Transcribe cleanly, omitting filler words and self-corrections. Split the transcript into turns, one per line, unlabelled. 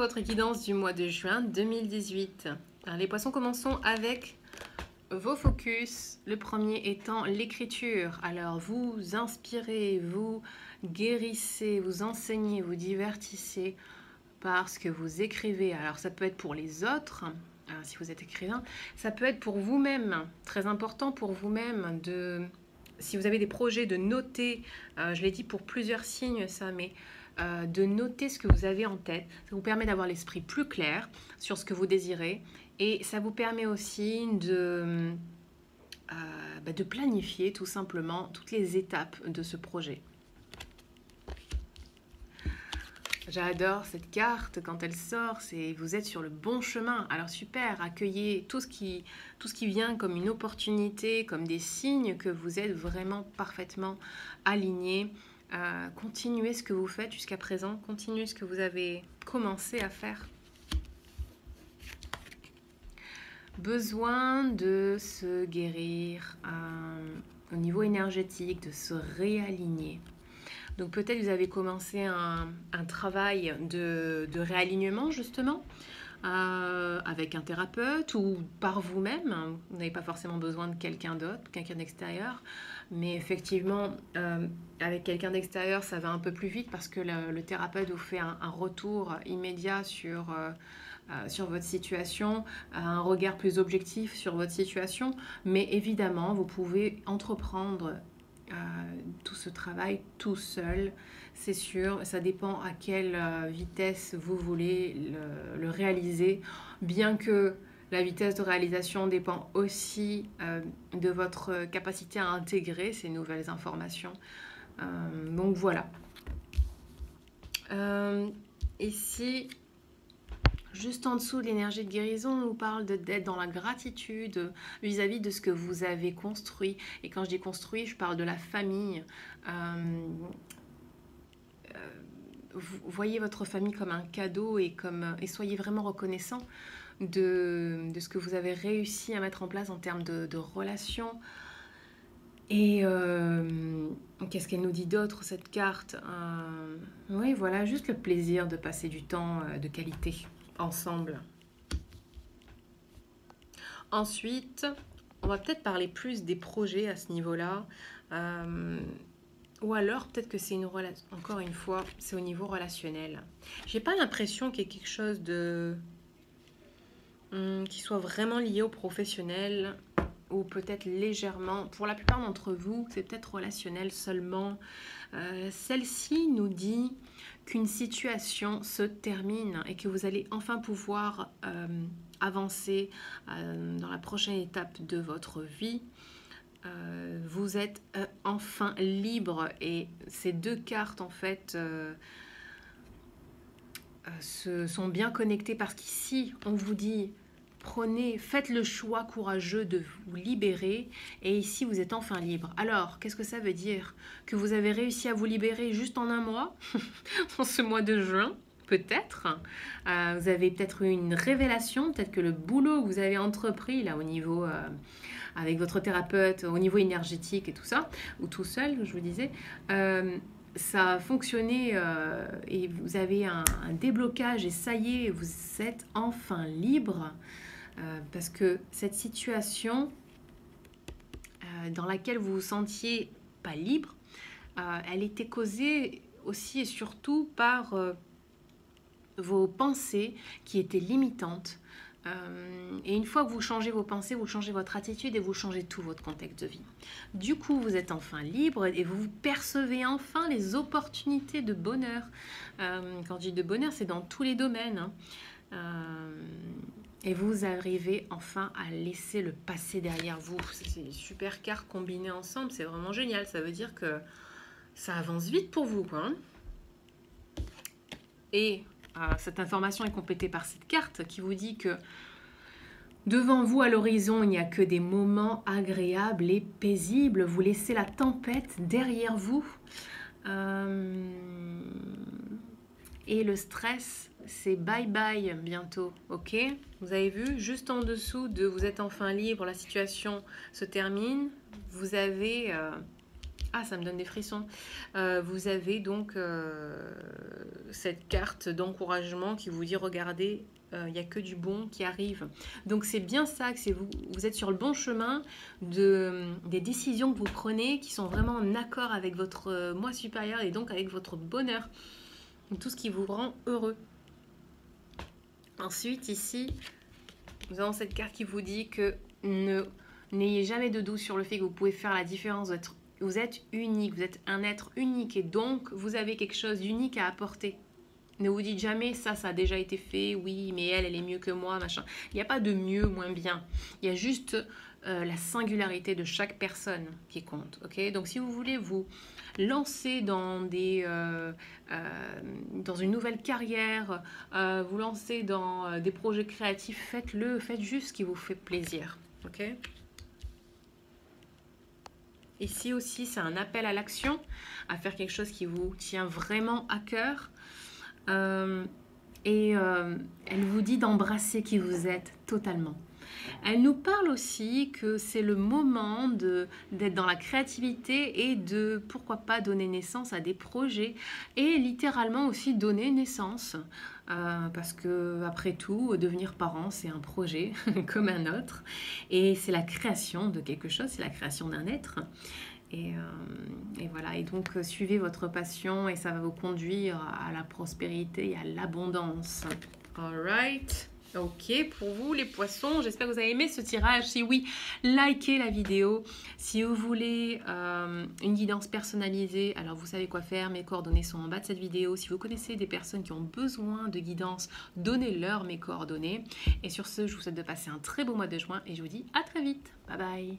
votre guidance du mois de juin 2018. Alors, les poissons, commençons avec vos focus. Le premier étant l'écriture. Alors, vous inspirez, vous guérissez, vous enseignez, vous divertissez par ce que vous écrivez. Alors, ça peut être pour les autres, si vous êtes écrivain. Ça peut être pour vous-même, très important pour vous-même de... Si vous avez des projets, de noter, je l'ai dit pour plusieurs signes ça, mais de noter ce que vous avez en tête. Ça vous permet d'avoir l'esprit plus clair sur ce que vous désirez et ça vous permet aussi de planifier tout simplement toutes les étapes de ce projet. J'adore cette carte quand elle sort, c'est vous êtes sur le bon chemin. Alors super, accueillez tout ce qui vient comme une opportunité, comme des signes que vous êtes vraiment parfaitement aligné. Continuez ce que vous faites jusqu'à présent, continuez ce que vous avez commencé à faire. Besoin de se guérir au niveau énergétique, de se réaligner. Donc peut-être vous avez commencé un travail de réalignement justement avec un thérapeute ou par vous-même. Vous n'avez pas forcément besoin de quelqu'un d'autre, quelqu'un d'extérieur. Mais effectivement, avec quelqu'un d'extérieur, ça va un peu plus vite parce que le thérapeute vous fait un retour immédiat sur votre situation, un regard plus objectif sur votre situation. Mais évidemment, vous pouvez entreprendre tout ce travail tout seul, c'est sûr. Ça dépend à quelle vitesse vous voulez le réaliser, bien que la vitesse de réalisation dépend aussi de votre capacité à intégrer ces nouvelles informations. Donc voilà. Ici, juste en dessous de l'énergie de guérison, on nous parle d'être dans la gratitude vis-à-vis de ce que vous avez construit. Et quand je dis construit, je parle de la famille. Vous voyez votre famille comme un cadeau et soyez vraiment reconnaissant de ce que vous avez réussi à mettre en place en termes de relations. Et qu'est-ce qu'elle nous dit d'autre, cette carte? Oui, voilà, juste le plaisir de passer du temps de qualité ensemble. Ensuite, on va peut-être parler plus des projets à ce niveau-là. Ou alors, peut-être que c'est une relation, encore une fois, c'est au niveau relationnel. J'ai pas l'impression qu'il y ait quelque chose de... qui soit vraiment lié au professionnel ou peut-être légèrement. Pour la plupart d'entre vous, c'est peut-être relationnel seulement. Celle-ci nous dit qu'une situation se termine et que vous allez enfin pouvoir avancer dans la prochaine étape de votre vie. Vous êtes enfin libre et ces deux cartes en fait sont bien connectées parce qu'ici on vous dit faites le choix courageux de vous libérer et ici vous êtes enfin libre. Alors qu'est-ce que ça veut dire? Que vous avez réussi à vous libérer juste en un mois, dans ce mois de juin? Peut-être. Vous avez peut-être eu une révélation, peut-être que le boulot que vous avez entrepris là au niveau avec votre thérapeute, au niveau énergétique et tout ça, ou tout seul, je vous disais, ça a fonctionné et vous avez un déblocage et ça y est, vous êtes enfin libre parce que cette situation dans laquelle vous vous sentiez pas libre, elle était causée aussi et surtout par vos pensées qui étaient limitantes. Et une fois que vous changez vos pensées, vous changez votre attitude et vous changez tout votre contexte de vie. Du coup, vous êtes enfin libre et vous percevez enfin les opportunités de bonheur. Quand je dis de bonheur, c'est dans tous les domaines. Et vous arrivez enfin à laisser le passé derrière vous. C'est une super carte combinée ensemble, c'est vraiment génial. Ça veut dire que ça avance vite pour vous, quoi. Et cette information est complétée par cette carte qui vous dit que devant vous, à l'horizon, il n'y a que des moments agréables et paisibles. Vous laissez la tempête derrière vous. Et le stress, c'est bye-bye bientôt, ok? Vous avez vu, juste en dessous de vous êtes enfin libre, la situation se termine. Vous avez Ah, ça me donne des frissons. Vous avez donc cette carte d'encouragement qui vous dit, regardez, il n'y a que du bon qui arrive. Donc c'est bien ça, que c'est vous, vous êtes sur le bon chemin des décisions que vous prenez qui sont vraiment en accord avec votre moi supérieur et donc avec votre bonheur. Donc, tout ce qui vous rend heureux. Ensuite, ici, nous avons cette carte qui vous dit que n'ayez jamais de doute sur le fait que vous pouvez faire la différence. Vous êtes unique, vous êtes un être unique et donc vous avez quelque chose d'unique à apporter. Ne vous dites jamais ça a déjà été fait, oui, mais elle est mieux que moi, machin. Il n'y a pas de mieux ou moins bien. Il y a juste la singularité de chaque personne qui compte. Ok, donc si vous voulez vous lancer dans dans une nouvelle carrière, vous lancer dans des projets créatifs, faites-le, faites juste ce qui vous fait plaisir. Ok. Ici aussi, c'est un appel à l'action, à faire quelque chose qui vous tient vraiment à cœur. Elle vous dit d'embrasser qui vous êtes totalement. Elle nous parle aussi que c'est le moment d'être dans la créativité et de, pourquoi pas, donner naissance à des projets et littéralement aussi donner naissance. Parce que, après tout, devenir parent, c'est un projet comme un autre. Et c'est la création de quelque chose, c'est la création d'un être. Et voilà, et donc suivez votre passion et ça va vous conduire à la prospérité et à l'abondance. Alright. Ok, pour vous les poissons, j'espère que vous avez aimé ce tirage. Si oui, likez la vidéo. Si vous voulez une guidance personnalisée, alors vous savez quoi faire, mes coordonnées sont en bas de cette vidéo. Si vous connaissez des personnes qui ont besoin de guidance, donnez-leur mes coordonnées. Et sur ce, je vous souhaite de passer un très beau mois de juin et je vous dis à très vite. Bye bye.